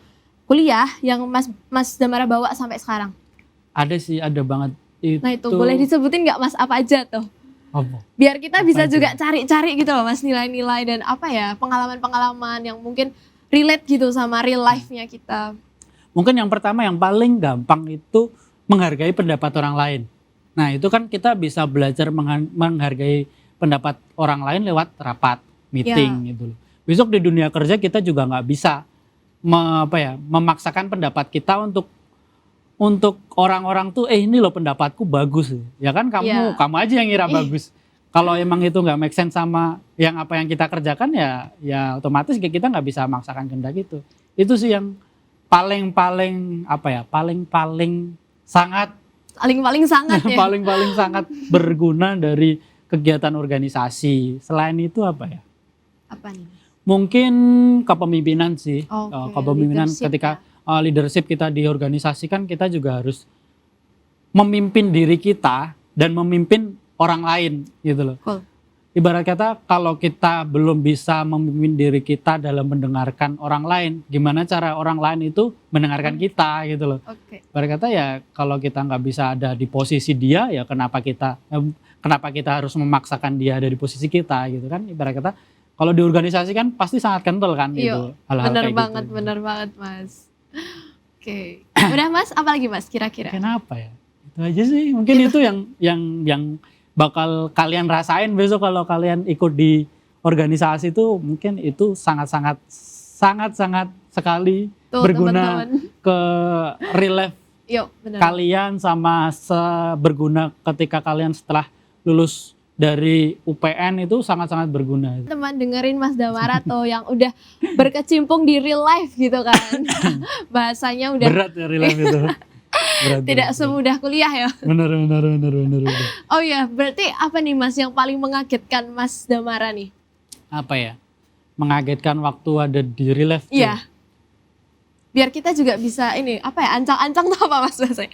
kuliah yang Mas Damara bawa sampai sekarang?
Ada sih, ada banget.
Nah itu boleh disebutin nggak Mas apa aja tuh? Biar kita bisa juga cari-cari gitu loh Mas nilai-nilai dan pengalaman-pengalaman yang mungkin relate gitu sama real life-nya kita.
Mungkin yang pertama yang paling gampang itu menghargai pendapat orang lain. Nah itu kan kita bisa belajar menghargai pendapat orang lain lewat rapat, meeting gitu loh. Besok di dunia kerja kita juga nggak bisa memaksakan pendapat kita untuk orang-orang tuh ini loh pendapatku bagus ya kan kamu aja yang ngira bagus. Kalau emang itu nggak make sense sama yang apa yang kita kerjakan ya otomatis kita nggak bisa memaksakan kehendak itu. Itu sih yang paling sangat
ya.
paling sangat berguna dari kegiatan organisasi. Selain itu apa ya?
Apa nih?
Mungkin kepemimpinan sih. Kepemimpinan ketika leadership kita di organisasi kan kita juga harus memimpin diri kita dan memimpin orang lain gitu loh.
Cool.
Ibarat kata kalau kita belum bisa memimpin diri kita dalam mendengarkan orang lain, gimana cara orang lain itu mendengarkan kita gitu loh. Ibarat kata ya kalau kita nggak bisa ada di posisi dia ya kenapa kita harus memaksakan dia ada di posisi kita gitu kan. Ibarat kata kalau di organisasi kan pasti sangat kental kan gitu hal-hal
kayak
gitu.
Bener banget Mas. Oke. Udah Mas, apa lagi Mas kira-kira?
Kenapa ya? Itu aja sih. Mungkin itu yang bakal kalian rasain besok kalau kalian ikut di organisasi itu mungkin itu sangat sekali berguna teman-teman. Ke real life kalian sama berguna ketika kalian setelah lulus dari UPN itu sangat berguna.
Teman dengerin Mas Damara tuh yang udah berkecimpung di real life gitu kan. Bahasanya udah
berat ya real life itu.
Tidak semudah kuliah ya.
Bener.
Oh ya, berarti apa nih Mas yang paling mengagetkan Mas Damara nih?
Apa ya? Mengagetkan waktu ada di real life.
Iya. Biar kita juga bisa ancang-ancang tuh apa Mas bahasanya?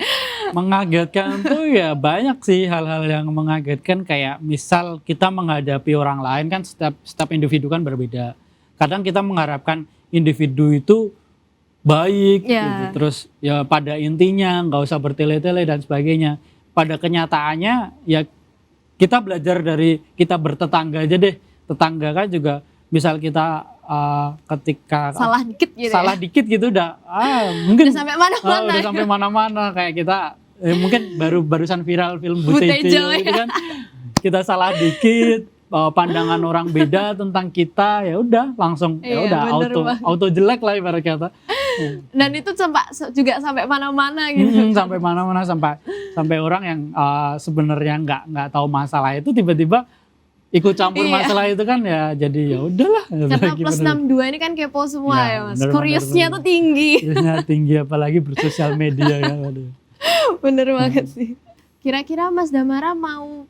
Mengagetkan tuh ya banyak sih hal-hal yang mengagetkan kayak misal kita menghadapi orang lain kan setiap individu kan berbeda. Kadang kita mengharapkan individu itu baik gitu. Terus ya pada intinya nggak usah bertele-tele dan sebagainya. Pada kenyataannya ya kita belajar dari kita bertetangga aja deh. Tetangga kan juga misal kita ketika salah dikit gitu udah mungkin
udah sampai mana-mana
kayak kita mungkin barusan viral film Butejo gitu kan. Kita salah dikit pandangan orang beda tentang kita ya udah langsung auto jelek lah ibarat kata.
Dan itu juga sampai mana-mana gitu.
Sampai mana-mana sampai orang yang sebenarnya nggak tahu masalah itu tiba-tiba ikut campur masalah itu kan ya jadi ya udahlah.
Karena plus 62 ini kan kepo semua ya Mas. Curiousnya tuh tinggi.
Curiousnya tinggi apalagi bersosial media ya.
Bener banget sih. Kira-kira Mas Damara mau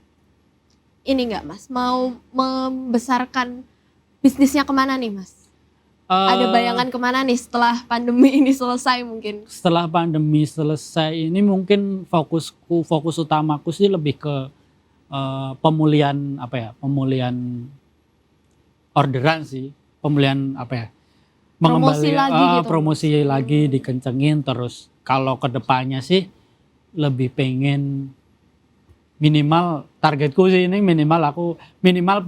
ini nggak Mas? Mau membesarkan bisnisnya kemana nih Mas? Ada bayangan kemana nih setelah pandemi ini selesai mungkin? Setelah
pandemi selesai ini mungkin fokus utamaku sih lebih ke pemulihan orderan sih, pemulihan promosi lagi dikencengin. Terus kalau kedepannya sih lebih pengen minimal targetku sih ini minimal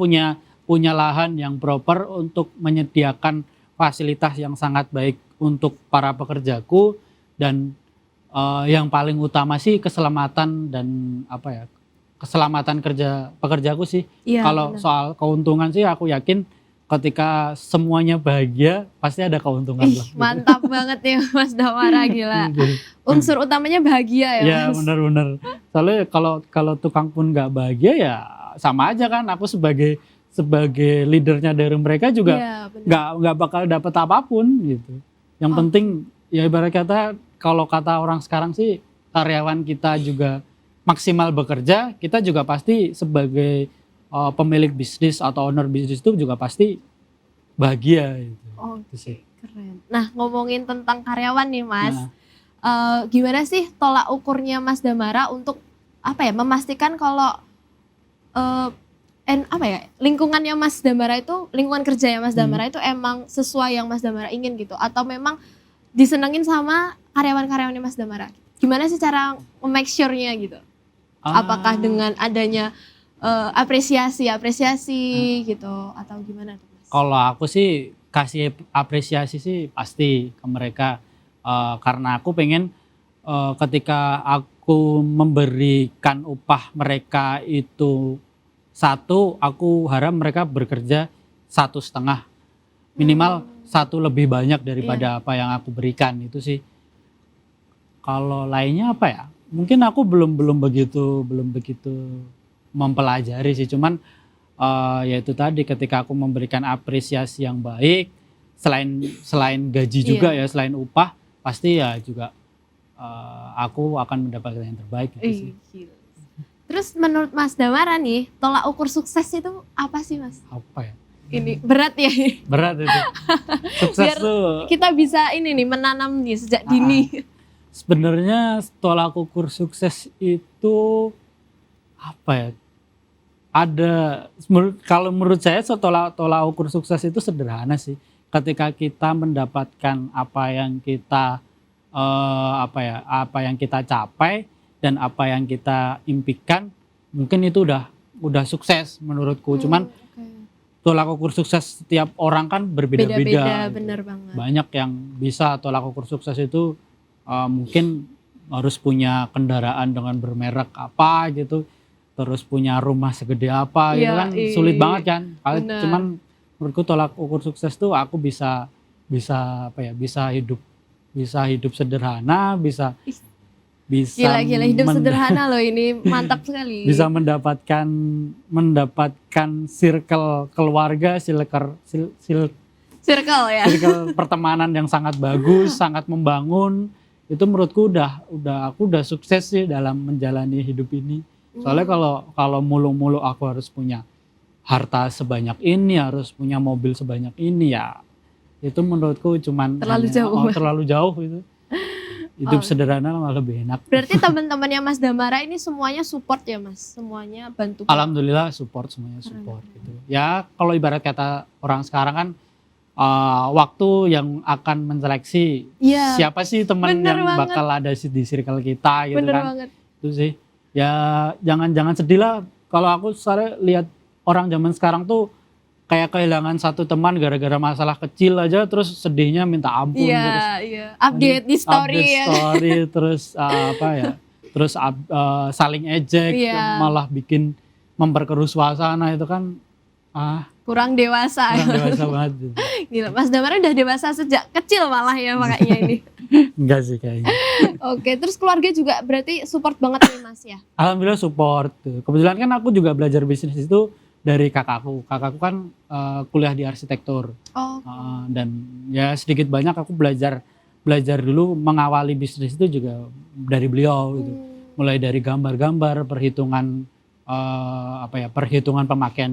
punya lahan yang proper untuk menyediakan fasilitas yang sangat baik untuk para pekerjaku dan yang paling utama sih keselamatan dan keselamatan pekerjaku sih. Kalau soal keuntungan sih aku yakin ketika semuanya bahagia pasti ada keuntungan lah.
Mantap banget ya Mas Damara, gila. Unsur utamanya bahagia ya.
Iya benar. Soalnya kalau tukang pun nggak bahagia ya sama aja kan. Aku sebagai leadernya dari mereka juga nggak bakal dapet apapun gitu. Yang penting ya ibarat kata kalau kata orang sekarang sih karyawan kita juga maksimal bekerja, kita juga pasti sebagai pemilik bisnis atau owner bisnis itu juga pasti bahagia gitu.
Keren. Nah, ngomongin tentang karyawan nih Mas, gimana sih tolak ukurnya Mas Damara untuk memastikan kalau lingkungannya Mas Damara itu, lingkungan kerjanya Mas Damara itu emang sesuai yang Mas Damara ingin gitu, atau memang disenengin sama karyawan-karyawannya Mas Damara? Gimana sih cara make sure-nya gitu? Apakah dengan adanya apresiasi gitu atau gimana tuh Mas?
Kalau aku sih kasih apresiasi sih pasti ke mereka. Karena aku pengen ketika aku memberikan upah mereka itu 1, aku harap mereka bekerja 1,5, minimal 1 lebih banyak daripada apa yang aku berikan itu sih. Kalau lainnya apa ya? Mungkin aku belum begitu mempelajari sih. Cuman ya itu tadi, ketika aku memberikan apresiasi yang baik, selain gaji juga ya, selain upah, pasti ya juga aku akan mendapatkan yang terbaik gitu sih.
Gila. Terus menurut Mas Damara nih, tolak ukur sukses itu apa sih Mas?
Apa ya?
Ini berat ya.
Berat itu. Sukses
Biar
tuh
kita bisa ini nih menanam nih sejak dini.
sebenarnya tolak ukur sukses itu apa ya? Kalau menurut saya tolak ukur sukses itu sederhana sih. Ketika kita mendapatkan apa yang kita apa yang kita capai dan apa yang kita impikan, mungkin itu udah sukses menurutku. Cuman tolak ukur sukses setiap orang kan berbeda-beda.
Beda-beda,
gitu.
bener banget.
Banyak yang bisa tolak ukur sukses itu mungkin harus punya kendaraan dengan bermerek apa gitu, terus punya rumah segede apa gitu kan, sulit banget kan. Cuman menurutku tolak ukur sukses tuh aku bisa hidup sederhana, bisa
Gila hidup sederhana loh, ini mantap sekali.
bisa mendapatkan circle keluarga, circle
ya.
pertemanan yang sangat bagus, sangat membangun. Itu menurutku aku udah sukses sih dalam menjalani hidup ini. Soalnya kalau mulu-mulu aku harus punya harta sebanyak ini, harus punya mobil sebanyak ini, ya itu menurutku cuman terlalu jauh itu. Hidup sederhana malah lebih enak.
Berarti teman-temannya Mas Damara ini semuanya support ya Mas? Semuanya bantu?
Alhamdulillah semuanya support gitu. Ya kalau ibarat kata orang sekarang kan, waktu yang akan menseleksi siapa sih teman yang bakal ada di circle kita gitu. Bener kan. Banget. Itu sih. Ya jangan sedih lah. Kalau aku sekarang lihat orang zaman sekarang tuh kayak kehilangan satu teman gara-gara masalah kecil aja, terus sedihnya minta ampun.
Update di story
terus terus saling ejek, malah bikin memperkeruh suasana, itu kan
kurang dewasa
banget.
Gila, Mas Damara udah dewasa sejak kecil malah ya makanya ini.
Enggak sih kayaknya.
Oke, terus keluarga juga berarti support banget nih Mas ya?
Alhamdulillah support. Kebetulan kan aku juga belajar bisnis itu dari kakakku. Kakakku kan kuliah di arsitektur. Dan ya sedikit banyak aku belajar dulu mengawali bisnis itu juga dari beliau gitu. Mulai dari gambar-gambar, perhitungan perhitungan pemakaian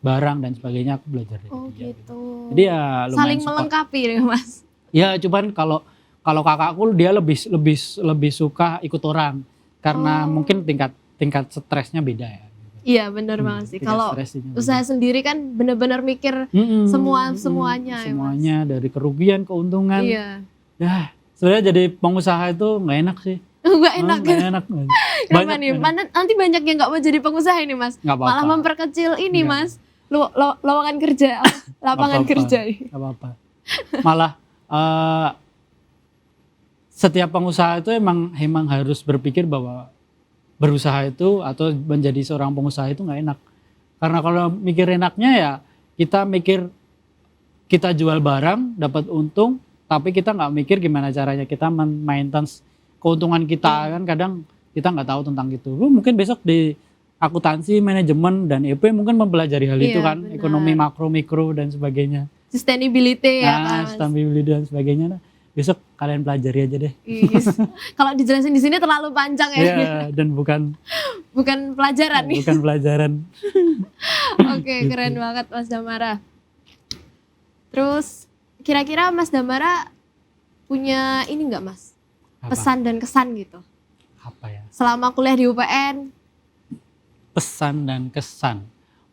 barang dan sebagainya, aku belajar dari dia.
Gitu.
Jadi ya lumayan
saling melengkapi deh Mas.
Ya cuman kalau kakakku dia lebih suka ikut orang karena mungkin tingkat stresnya beda ya.
Iya benar banget sih. Kalau usaha sendiri kan benar-benar mikir semuanya.
Semuanya dari kerugian, keuntungan.
Iya.
Ya sebenarnya jadi pengusaha itu nggak enak sih.
Nggak enak.
Banyak
nih? Nanti banyak yang nggak mau jadi pengusaha ini Mas. Malah memperkecil ini Mas. Lowongan kerja, lapangan kerja.
Nggak apa-apa. Malah setiap pengusaha itu emang harus berpikir bahwa berusaha itu atau menjadi seorang pengusaha itu nggak enak. Karena kalau mikir enaknya ya kita jual barang dapat untung, tapi kita nggak mikir gimana caranya kita maintenance keuntungan kita. Kan kadang kita nggak tahu tentang itu. Lu mungkin besok di akuntansi, manajemen dan EP mungkin mempelajari hal itu kan, benar. Ekonomi makro, mikro dan sebagainya.
Sustainability ya kan.
Sustainability dan sebagainya. Besok kalian pelajari aja deh.
Kalau dijelasin di sini terlalu panjang ya.
Iya, dan bukan
pelajaran nih.
Bukan pelajaran.
Oke, keren banget Mas Damara. Terus kira-kira Mas Damara punya ini enggak Mas? Pesan dan kesan gitu.
Apa ya?
Selama kuliah di UPN.
Pesan dan kesan.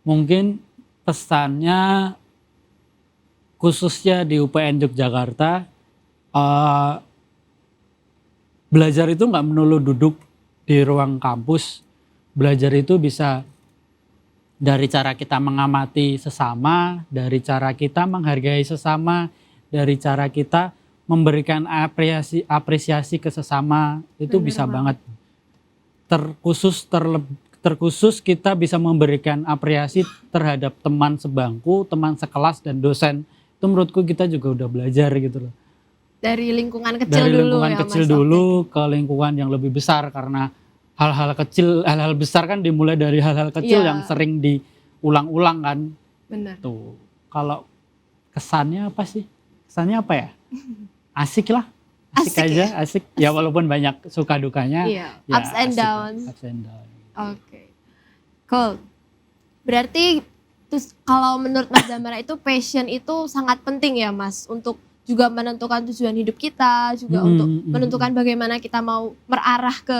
Mungkin pesannya khususnya di UPN Yogyakarta, belajar itu nggak melulu duduk di ruang kampus. Belajar itu bisa dari cara kita mengamati sesama, dari cara kita menghargai sesama, dari cara kita memberikan apresiasi ke sesama, itu
Bener
bisa
banget.
banget. Terkhusus kita bisa memberikan apresiasi terhadap teman sebangku, teman sekelas dan dosen. Itu menurutku kita juga udah belajar gitu loh.
Dari lingkungan kecil
Dari
dulu
lingkungan
ya
kecil
Mas.
dulu ke lingkungan yang lebih besar, karena hal-hal kecil, hal-hal besar kan dimulai dari hal-hal kecil
Iya.
yang sering diulang-ulang kan.
Bener.
Tuh. Kalau kesannya apa sih? Kesannya apa ya? Asik lah. Asik
Asik
aja, asik. Ya walaupun banyak suka dukanya.
Iya,
Ya
ups and
asik lah,
downs.
ups and down.
Oke. Cool. Berarti terus kalau menurut Mas Damara itu passion itu sangat penting ya Mas untuk juga menentukan tujuan hidup kita, juga untuk menentukan bagaimana kita mau merarah ke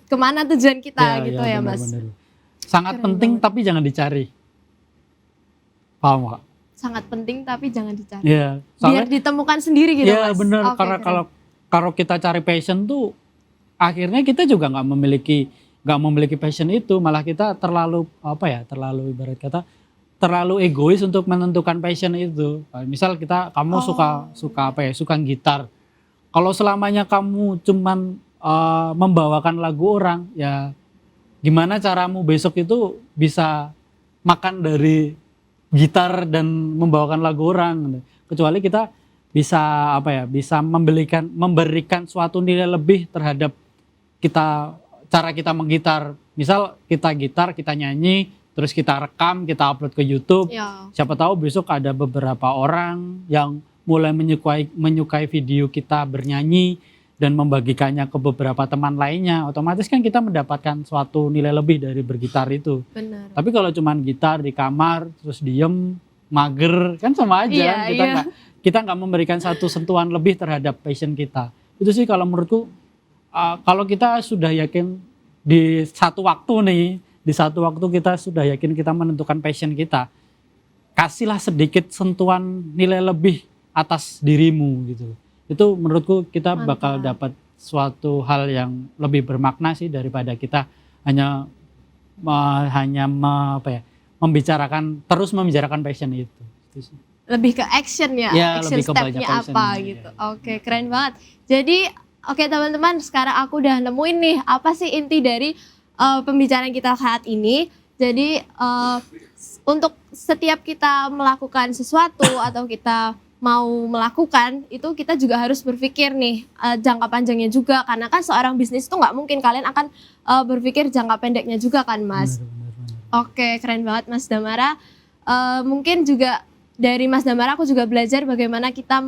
kemana tujuan kita gitu ya Mas.
benar-benar. Sangat
Keren
penting
banget.
tapi jangan dicari. Paham gak?
Sangat penting tapi jangan dicari.
Iya.
Biar ditemukan sendiri gitu
Iya
Mas.
benar,
Oke,
karena
keren.
kalau kita cari passion tuh akhirnya kita juga nggak memiliki passion itu, malah kita terlalu terlalu ibarat kata terlalu egois untuk menentukan passion itu. Misal kamu suka gitar. Kalau selamanya kamu cuman membawakan lagu orang, ya gimana caramu besok itu bisa makan dari gitar dan membawakan lagu orang? Kecuali kita bisa memberikan suatu nilai lebih terhadap cara kita menggitar. Misal kita gitar, kita nyanyi, terus kita rekam, kita upload ke YouTube.
Ya,
Siapa tahu besok ada beberapa orang yang mulai menyukai video kita bernyanyi dan membagikannya ke beberapa teman lainnya. Otomatis kan kita mendapatkan suatu nilai lebih dari bergitar itu.
benar.
Tapi kalau cuman gitar di kamar terus diem, mager, kan sama aja.
Iya,
Kita
iya.
kita nggak memberikan satu sentuhan lebih terhadap passion kita. Itu sih kalau menurutku, kalau kita sudah yakin di satu waktu kita sudah yakin kita menentukan passion kita, kasihlah sedikit sentuhan nilai lebih atas dirimu gitu. Itu menurutku kita bakal
Mantap.
dapat suatu hal yang lebih bermakna sih daripada kita hanya terus membicarakan passion itu. Itu sih.
Lebih ke action ya,
Ya,
action
lebih ke banyak
stepnya apa
actionnya,
gitu.
ya.
Oke, keren banget. Jadi, oke teman-teman, sekarang aku udah nemuin nih apa sih inti dari pembicaraan kita saat ini. Jadi untuk setiap kita melakukan sesuatu atau kita mau melakukan itu kita juga harus berpikir nih jangka panjangnya juga, karena kan seorang bisnis itu nggak mungkin kalian akan berpikir jangka pendeknya juga kan Mas.
Benar.
Oke, keren banget Mas Damara. Mungkin juga dari Mas Damara aku juga belajar bagaimana kita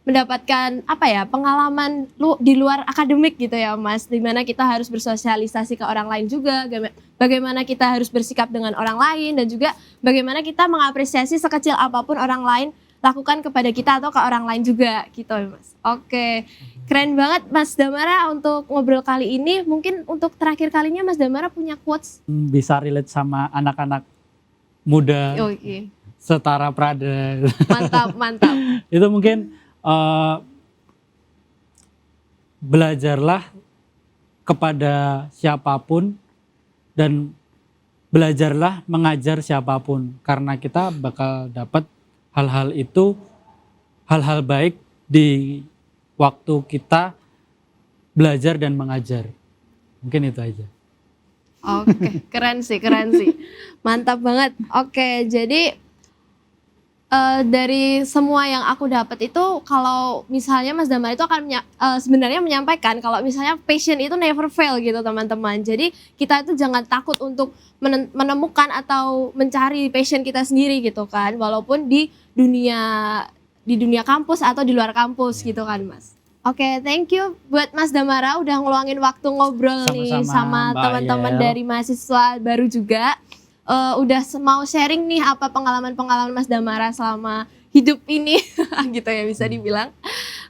mendapatkan pengalaman di luar akademik gitu ya Mas. Dimana kita harus bersosialisasi ke orang lain juga, bagaimana kita harus bersikap dengan orang lain, dan juga bagaimana kita mengapresiasi sekecil apapun orang lain lakukan kepada kita atau ke orang lain juga gitu ya Mas. Oke, keren banget Mas Damara untuk ngobrol kali ini. Mungkin untuk terakhir kalinya Mas Damara punya quotes.
Bisa relate sama anak-anak muda
Oke,
setara Prada.
mantap, mantap.
Itu mungkin belajarlah kepada siapapun dan belajarlah mengajar siapapun, karena kita bakal dapat hal-hal baik di waktu kita belajar dan mengajar. Mungkin itu aja.
Oke, keren sih. Mantap banget. Oke, jadi dari semua yang aku dapat itu, kalau misalnya Mas Damar itu akan sebenarnya menyampaikan kalau misalnya passion itu never fail gitu teman-teman. Jadi kita itu jangan takut untuk menemukan atau mencari passion kita sendiri gitu kan, walaupun di dunia kampus atau di luar kampus gitu kan Mas. Oke, thank you buat Mas Damara udah ngeluangin waktu ngobrol nih sama
Mbak
teman-teman
Ayel.
dari mahasiswa baru juga. Udah mau sharing nih apa pengalaman-pengalaman Mas Damara selama hidup ini gitu ya bisa dibilang.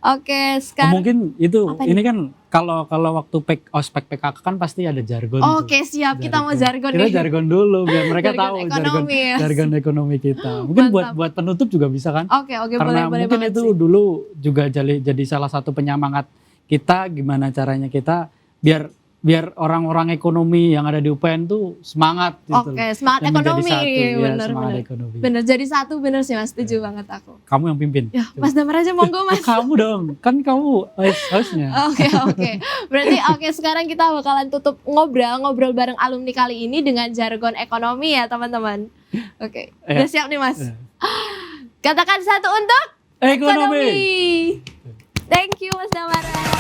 Oke, sekarang
Mungkin itu
Apa
ini kan kalau waktu ospek PKK kan pasti ada jargon tuh.
Oke, siap, kita mau jargon
Kita
nih.
jargon dulu biar mereka
Jargon
tahu
ekonomi, ya.
jargon ekonomi kita. Mungkin
Mantap.
buat penutup juga bisa kan?
Oke,
Karena
boleh
mungkin
banget
itu
sih.
dulu juga jadi salah satu penyemangat kita, gimana caranya kita biar biar orang-orang ekonomi yang ada di UPN tuh semangat gitu.
Oke, semangat
Dan menjadi
ekonomi.
satu, ya,
Bener,
semangat
bener.
ekonomi.
Bener, jadi satu bener sih Mas, setuju banget aku.
Kamu yang pimpin.
Ya,
Coba.
Mas Damar aja monggo Mas.
Kamu dong, kan kamu hostnya.
Oke. Berarti sekarang kita bakalan tutup ngobrol bareng alumni kali ini dengan jargon ekonomi ya teman-teman. Oke, udah siap nih Mas. Katakan satu untuk
Ekonomi.
Thank you Mas Damara.